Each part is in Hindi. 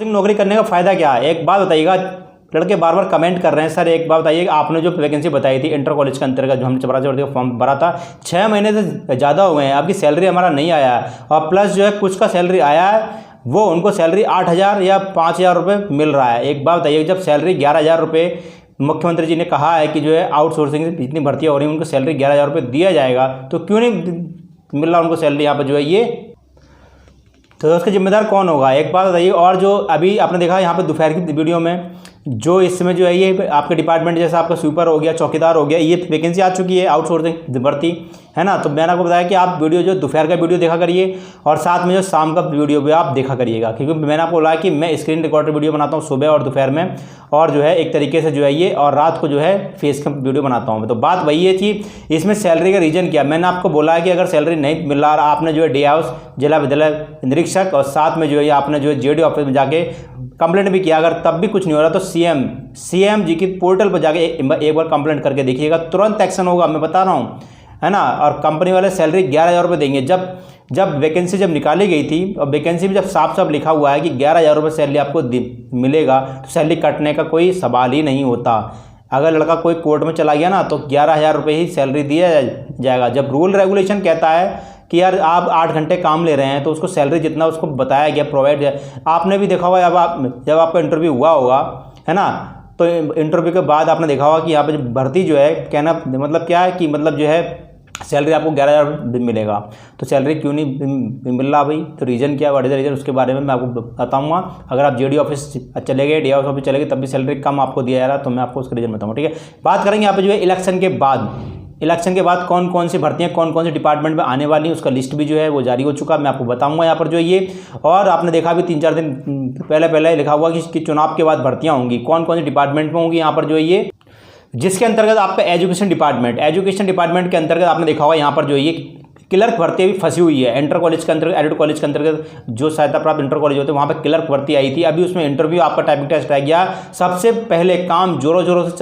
नौकरी करने का फ़ायदा क्या है? एक बात बताइएगा, लड़के बार बार कमेंट कर रहे हैं, सर एक बात बताइए, आपने जो वैकेंसी बताई थी इंटर कॉलेज के अंतर्गत जो हमने चपरासी भर्ती का फॉर्म भरा था, 6 महीने से ज़्यादा हो गए हैं, आपकी सैलरी हमारा नहीं आया है, और प्लस जो है कुछ का सैलरी आया है, वो उनको सैलरी 8,000 या 5,000 रुपये मिल रहा है। एक बात बताइए, जब सैलरी 11,000 रुपये मुख्यमंत्री जी ने कहा है कि जो है आउटसोर्सिंग से जितनी भर्तियाँ हो रही हैं उनको सैलरी 11,000 रुपये दिया जाएगा, तो क्यों नहीं मिल रहा उनको सैलरी यहाँ पर जो है ये? तो उसका जिम्मेदार कौन होगा? एक बात बताइए। और जो अभी आपने देखा यहाँ पर दोपहर की वीडियो में, जो इस समय जो है ये आपके डिपार्टमेंट जैसा आपका स्वीपर हो गया, चौकीदार हो गया, ये वैकेंसी आ चुकी है आउटसोर्सिंग भर्ती, है ना। तो मैंने आपको बताया कि आप वीडियो जो दोपहर का वीडियो देखा करिए और साथ में जो शाम का वीडियो भी आप देखा करिएगा, क्योंकि मैंने आपको बोला कि मैं स्क्रीन रिकॉर्डेड वीडियो बनाता हूँ सुबह और दोपहर में, और जो है एक तरीके से जो है ये, और रात को जो है फेस का वीडियो बनाता हूँ। तो बात वही है कि इसमें सैलरी का रीज़न क्या, मैंने आपको बोला है कि अगर सैलरी नहीं मिल रहा, आपने जो है डे हाउस जिला विद्यालय निरीक्षक और साथ में जो है आपने जो है जेडी ऑफिस में जाके कंप्लेंट भी किया, अगर तब भी कुछ नहीं हो रहा तो सीएम जी की पोर्टल पर जाके एक बार कंप्लेंट करके देखिएगा, तुरंत एक्शन होगा, मैं बता रहा हूँ, है ना। और कंपनी वाले सैलरी 11,000 रुपये देंगे। जब वैकेंसी जब निकाली गई थी, और वैकेंसी में जब साफ साफ लिखा हुआ है कि 11,000 रुपये सैलरी आपको मिलेगा, तो सैलरी कटने का कोई सवाल ही नहीं होता। अगर लड़का कोई कोर्ट में चला गया ना, तो 11,000 रुपये ही सैलरी दिया जाएगा। जब रूल रेगुलेशन कहता है कि यार आप 8 घंटे काम ले रहे हैं, तो उसको सैलरी जितना उसको बताया गया प्रोवाइड है। आपने भी देखा होगा जब आपका इंटरव्यू हुआ होगा, है ना, तो इंटरव्यू के बाद आपने देखा होगा कि यहाँ पे भर्ती जो है, कहना मतलब क्या है कि मतलब जो है सैलरी आपको 11,000 मिलेगा, तो सैलरी क्यों नहीं मिल रहा भाई? तो रीज़न क्या, व्हाट इज द रीज़न, उसके बारे में मैं आपको बताऊंगा। अगर आप जेडी ऑफिस चले गए, डी हाउस ऑफिस चले गए, तब भी सैलरी कम आपको दिया जा रहा है, तो मैं आपको उसका रीज़न बताऊंगा, ठीक है। बात करेंगे यहाँ पे जो है इलेक्शन के बाद कौन कौन सी भर्तियाँ कौन कौन से डिपार्टमेंट में आने वाली हैं, उसका लिस्ट भी जो है वो जारी हो चुका है, मैं आपको बताऊंगा यहाँ पर जो ये। और आपने देखा भी 3-4 दिन पहले लिखा हुआ कि चुनाव के बाद भर्तियाँ होंगी, कौन कौन से डिपार्टमेंट में होंगी यहाँ पर जो है ये, जिसके अंतर्गत आपका एजुकेशन डिपार्टमेंट के अंतर्गत आपने देखा होगा यहाँ पर जो ये क्लर्क भर्ती भी फंसी हुई है। इंटर कॉलेज के अंतर्गत, एडेड कॉलेज के अंतर्गत जो सहायता प्राप्त इंटर कॉलेज होते हैं, वहाँ पे क्लर्क भर्ती आई थी। अभी उसमें इंटरव्यू आपका टाइपिंग टेस्ट रह गया। सबसे पहले काम जोरों शोर से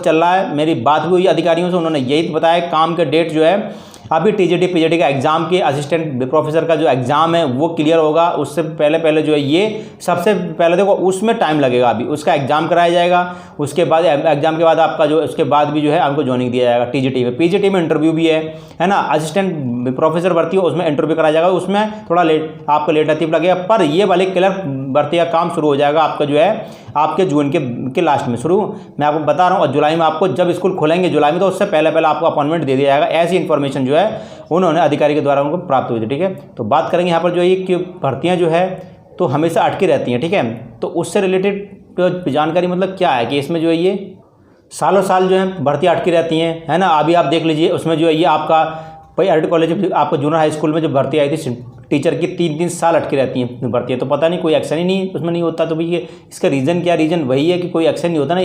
चल रहा है। मेरी बात भी हुई अधिकारियों से, उन्होंने यही बताया काम का डेट जो है, अभी टीजीटी पीजीटी का एग्जाम के असिस्टेंट प्रोफेसर का जो एग्जाम है वो क्लियर होगा, उससे पहले जो है ये सबसे पहले देखो उसमें टाइम लगेगा। अभी उसका एग्जाम कराया जाएगा, उसके बाद एग्जाम के बाद आपका जो उसके बाद भी जो है आपको ज्वाइनिंग दिया जाएगा टीजीटी में। पीजीटी में इंटरव्यू भी है ना, असिस्टेंट प्रोफेसर भर्ती हो उसमें इंटरव्यू कराया जाएगा, उसमें थोड़ा लेट आपका लेट लगेगा, पर ये वाले क्लर्क भर्ती का काम शुरू हो जाएगा आपका जो है आपके जून के लास्ट में शुरू, मैं आपको बता रहा हूँ। और जुलाई में आपको जब स्कूल खोलेंगे जुलाई में, तो उससे पहले आपको अपॉइंटमेंट दे दिया जाएगा। ऐसी इन्फॉर्मेशन जो है उन्होंने अधिकारी के द्वारा उनको प्राप्त हुई थी, ठीक है। तो बात करेंगे यहाँ पर जो ये कि भर्तियाँ जो है तो हमेशा अटकी रहती हैं, ठीक है। तो उससे रिलेटेड जानकारी मतलब क्या है कि इसमें जो है ये सालों साल जो है भर्तियाँ अटकी रहती हैं, है ना। अभी आप देख लीजिए उसमें जो है ये आपका भाई एडेड कॉलेज आपको जूनियर हाई स्कूल में जो भर्ती आई थी टीचर की 3-3 साल अटकी रहती हैं भर्ती है, तो पता नहीं कोई एक्शन ही नहीं उसमें नहीं होता। तो भैया इसका रीज़न क्या? रीज़न वही है कि कोई एक्शन नहीं होता ना।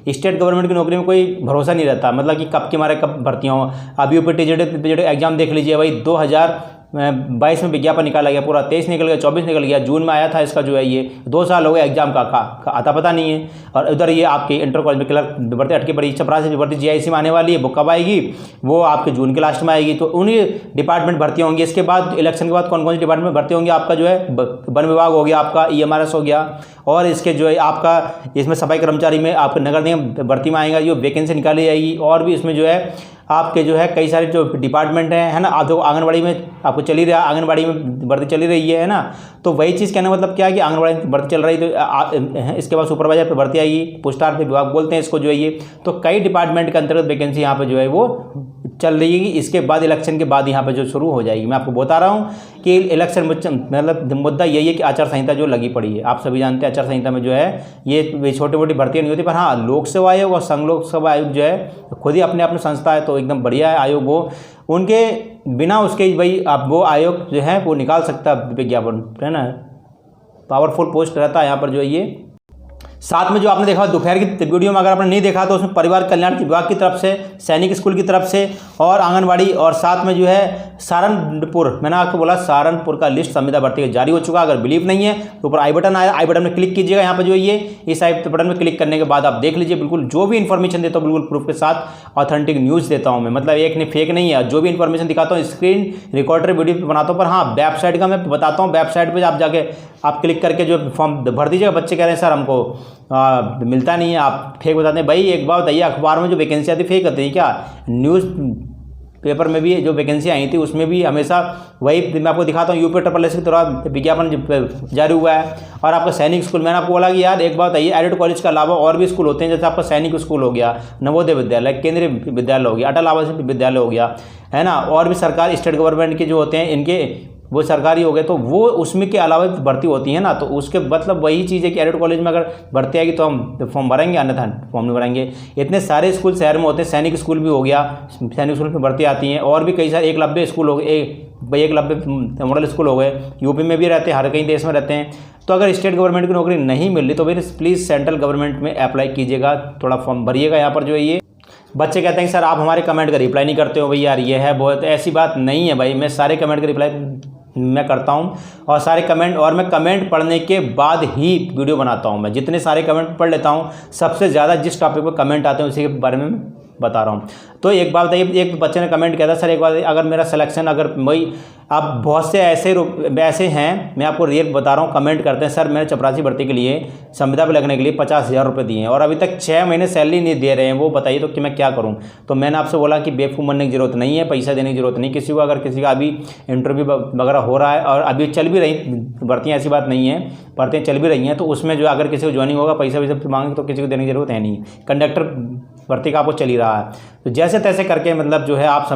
स्टेट गवर्नमेंट की नौकरी में कोई भरोसा नहीं रहता, मतलब कि कब के मारे कब भर्तियाँ हो। अभी ऊपर टीजीटी एग्जाम देख लीजिए भाई, 2022 में विज्ञापन निकाला गया, पूरा 23 निकल गया, 24 निकल गया, जून में आया था इसका जो है ये 2 साल हो गए एग्जाम का आता पता नहीं है। और उधर ये आपके इंटर कॉलेज में क्लर्क भर्ती अटकी पड़ी, चपरासी भर्ती जीआईसी में आने वाली है, वो कब आएगी? वो आपके जून के लास्ट में आएगी। तो उन्हीं डिपार्टमेंट भर्ती होंगी। इसके बाद इलेक्शन के बाद कौन कौन सी डिपार्टमेंट भर्ती होंगी? आपका जो है वन विभाग हो गया, आपका ईएमआरएस हो गया, और इसके जो है आपका इसमें सफाई कर्मचारी में आपके नगर निगम भर्ती में आएगा, ये वैकेंसी निकाली जाएगी। और भी इसमें जो है आपके जो है कई सारे जो डिपार्टमेंट हैं, है ना। आप देखो आंगनबाड़ी में आपको चली रहा, आंगनबाड़ी में भर्ती चली रही है ना। तो वही चीज़ कहने मतलब क्या है कि आंगनबाड़ी में भर्ती चल रही, तो इसके बाद सुपरवाइजर पर भर्ती आएगी, पोस्टार पे विभाग बोलते हैं इसको जो है ये। तो कई डिपार्टमेंट के अंतर्गत वैकेंसी यहाँ पे जो है वो चल रही है। इसके बाद इलेक्शन के बाद यहाँ पे जो शुरू हो जाएगी। मैं आपको बता रहा हूँ कि इलेक्शन मतलब मुद्दा यही है कि आचार संहिता जो लगी पड़ी है, आप सभी जानते हैं आचार संहिता में जो है ये छोटी मोटी भर्तियाँ नहीं होती। पर हाँ, लोक सेवा आयोग और संघ लोक सेवा आयोग जो है खुद ही अपने संस्था है, तो एकदम बढ़िया है आयोग। वो उनके बिना उसके भाई आप वो आयोग जो है वो निकाल सकता है विज्ञापन, है ना। पावरफुल पोस्ट रहता है यहाँ पर जो है ये। साथ में जो आपने देखा दोपहर की वीडियो में अगर आपने नहीं देखा तो उसमें परिवार कल्याण विभाग की तरफ से, सैनिक स्कूल की तरफ से और आंगनबाड़ी और साथ में जो है सहारनपुर, मैंने आपको बोला सहारनपुर का लिस्ट संविदा भर्ती का जारी हो चुका है। अगर बिलीव नहीं है तो ऊपर आई बटन आया, आई बटन में क्लिक कीजिएगा। यहाँ पर जो ये इस आई बटन में क्लिक करने के बाद आप देख लीजिए, बिल्कुल जो भी इन्फॉर्मेशन देता हूँ बिल्कुल प्रूफ के साथ ऑथेंटिक न्यूज़ देता हूँ मैं, मतलब एक नहीं फेक नहीं है। जो भी इन्फॉर्मेशन दिखाता हूँ स्क्रीन रिकॉर्डर वीडियो बनाता हूँ, पर हाँ वेबसाइट का मैं बताता हूँ। वेबसाइट पर आप जाके आप क्लिक करके जो फॉर्म भर दीजिएगा। बच्चे कह रहे हैं सर हमको मिलता नहीं है, आप फेक बताते हैं। भाई एक बात बताइए, अखबार में जो वैकेंसी आती है फेक आती है क्या? न्यूज़ पेपर में भी जो वैकेंसी आई थी उसमें भी हमेशा वही मैं आपको दिखाता हूँ। UP की तरह विज्ञापन जारी हुआ है। और आपका सैनिक स्कूल, मैंने आपको बोला कि यार एक बात बताइए, एडेड कॉलेज के अलावा और भी स्कूल होते हैं, जैसे आपका सैनिक स्कूल हो गया, नवोदय विद्यालय, केंद्रीय विद्यालय हो गया, अटल आवासीय विद्यालय हो गया, है ना, और भी सरकार स्टेट गवर्नमेंट के जो होते हैं इनके वो सरकारी हो गए, तो वो उसमें के अलावा भर्ती होती है ना। तो उसके मतलब वही चीज़ है कि एडेड कॉलेज में अगर भर्ती आएगी तो हम फॉर्म भरेंगे, अन्यथा फॉर्म नहीं भरेंगे। इतने सारे स्कूल शहर में होते हैं। सैनिक स्कूल भी हो गया, सैनिक स्कूल में भर्ती आती हैं, और भी कई सारे एकलव्य स्कूल हो गए, एकलव्य मॉडल स्कूल हो गए, यूपी में भी रहते हैं, हर कई देश में रहते हैं। तो अगर स्टेट गवर्नमेंट की नौकरी नहीं मिल रही तो फिर प्लीज़ सेंट्रल गवर्नमेंट में अप्लाई कीजिएगा, थोड़ा फॉर्म भरिएगा। यहाँ पर जो है ये बच्चे कहते हैं सर आप हमारे कमेंट का रिप्लाई नहीं करते हो। भाई यार ये है बहुत, ऐसी बात नहीं है भाई, मैं सारे कमेंट का रिप्लाई मैं करता हूं, और सारे कमेंट, और मैं कमेंट पढ़ने के बाद ही वीडियो बनाता हूं। मैं जितने सारे कमेंट पढ़ लेता हूं, सबसे ज़्यादा जिस टॉपिक पर कमेंट आते हैं उसी के बारे में बता रहा हूं। तो एक बात बताइए, एक बच्चे ने कमेंट किया था सर एक बात, अगर मेरा सिलेक्शन, अगर वही अब बहुत से ऐसे हैं, मैं आपको रियल बता रहा हूँ, कमेंट करते हैं सर मैंने चपरासी भर्ती के लिए संविदा पर लगने के लिए 50,000 रुपये दिए हैं और अभी तक 6 महीने सैलरी नहीं दे रहे हैं, वो बताइए तो कि मैं क्या करूँ। तो मैंने आपसे बोला कि बेवकूफ़ बनने की जरूरत नहीं है, पैसा देने की जरूरत नहीं किसी को। अगर किसी का अभी इंटरव्यू वगैरह हो रहा है और अभी चल भी रही भर्तियाँ, ऐसी बात नहीं है, भर्तियाँ चल भी रही हैं, तो उसमें जो अगर किसी को ज्वाइनिंग होगा पैसा वैसा मांगे तो किसी को देने की जरूरत है नहीं। कंडक्टर भर्ती का आपको चल ही रहा है, तो जैसे तैसे करके मतलब जो है आप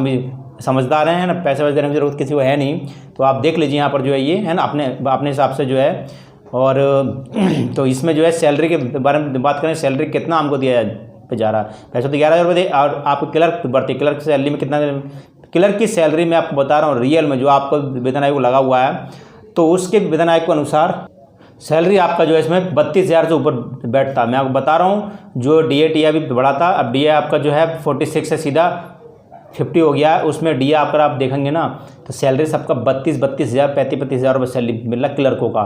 समझदार हैं ना, पैसे वैसे देने की जरूरत किसी को है नहीं। तो आप देख लीजिए यहाँ पर जो है ये है ना, अपने हिसाब से जो है। और तो इसमें जो है सैलरी के बारे में बात करें, सैलरी कितना हमको दिया जा रहा है, पैसा तो 11,000 रुपये दे। और आपको क्लर्क भर्ती, क्लर्क की सैलरी में कितना, क्लर्क की सैलरी मैं आपको बता रहा हूँ रियल में जो आपको वेतन आयोग लगा हुआ है, तो उसके वेतन आयोग के अनुसार सैलरी आपका जो है इसमें 32,000 से ऊपर बैठता है। मैं आपको बता रहा हूँ, जो DA अभी बढ़ा था, अब DA आपका जो है 46 से सीधा 50 हो गया है। उसमें DA आपका आप देखेंगे ना तो सैलरी सबका 32,000 35,000 रुपये सैलरी मिल रहा क्लर्कों का,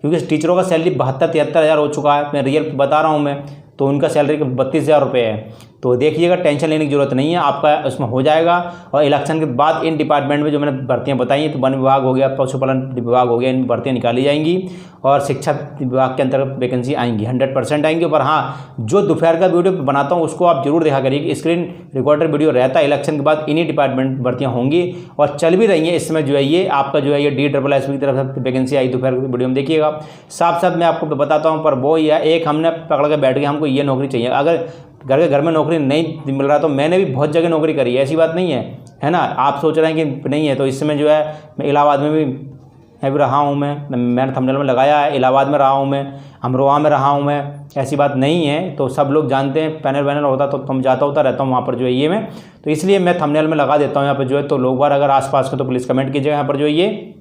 क्योंकि टीचरों का सैलरी 72-73,000 हो चुका है। मैं रियल बता रहा हूँ मैं, तो उनका सैलरी 32,000 रुपये है। तो देखिएगा, टेंशन लेने की जरूरत नहीं है, आपका उसमें हो जाएगा। और इलेक्शन के बाद इन डिपार्टमेंट में जो मैंने भर्तियां बताई हैं, तो वन विभाग हो गया, पशुपालन विभाग हो गया, इन भर्तियां निकाली जाएंगी और शिक्षा विभाग के अंतर्गत वैकेंसी आएंगी, 100% आएंगी। पर हाँ, जो दोपहर का वीडियो बनाता हूँ उसको आप जरूर देखा करिए, स्क्रीन रिकॉर्डर वीडियो रहता है। इलेक्शन के बाद इन्हीं डिपार्टमेंट भर्तियाँ होंगी और चल भी रही हैं। इसमें जो है ये आपका जो है ये DSSB की तरफ से वैकेंसी आई, दोपहर की वीडियो में देखिएगा। साथ साथ मैं आपको बताता हूँ, पर वो या एक हमने पकड़ के बैठ गया, हमको ये नौकरी चाहिए। अगर घर में नौकरी नहीं मिल रहा तो मैंने भी बहुत जगह नौकरी करी है, ऐसी बात नहीं है ना। आप सोच रहे हैं कि नहीं है, तो इसमें जो है मैं इलाहाबाद में भी रहा हूँ, मैंने थंबनेल में लगाया है, इलाहाबाद में रहा हूँ मैं, अमरोहा में रहा हूँ मैं, ऐसी बात नहीं है। तो सब लोग जानते हैं, पैनल वैनल होता तो तुम जाता रहता हूँ वहाँ पर जो है ये मैं, तो इसलिए मैं थंबनेल में लगा देता हूँ यहाँ पर जो है। तो लोग बार अगर आसपास के तो प्लीज़ कमेंट कीजिएगा यहाँ पर जो है ये।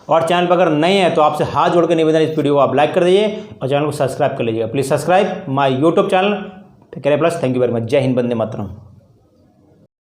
और चैनल पर अगर नए हैं तो आपसे हाथ जोड़ के निवेदन, इस वीडियो को आप लाइक कर दीजिए और चैनल को सब्सक्राइब कर लीजिएगा। Please subscribe my YouTube channel करें plus. Thank you very much. Jai Hind, Vande Mataram.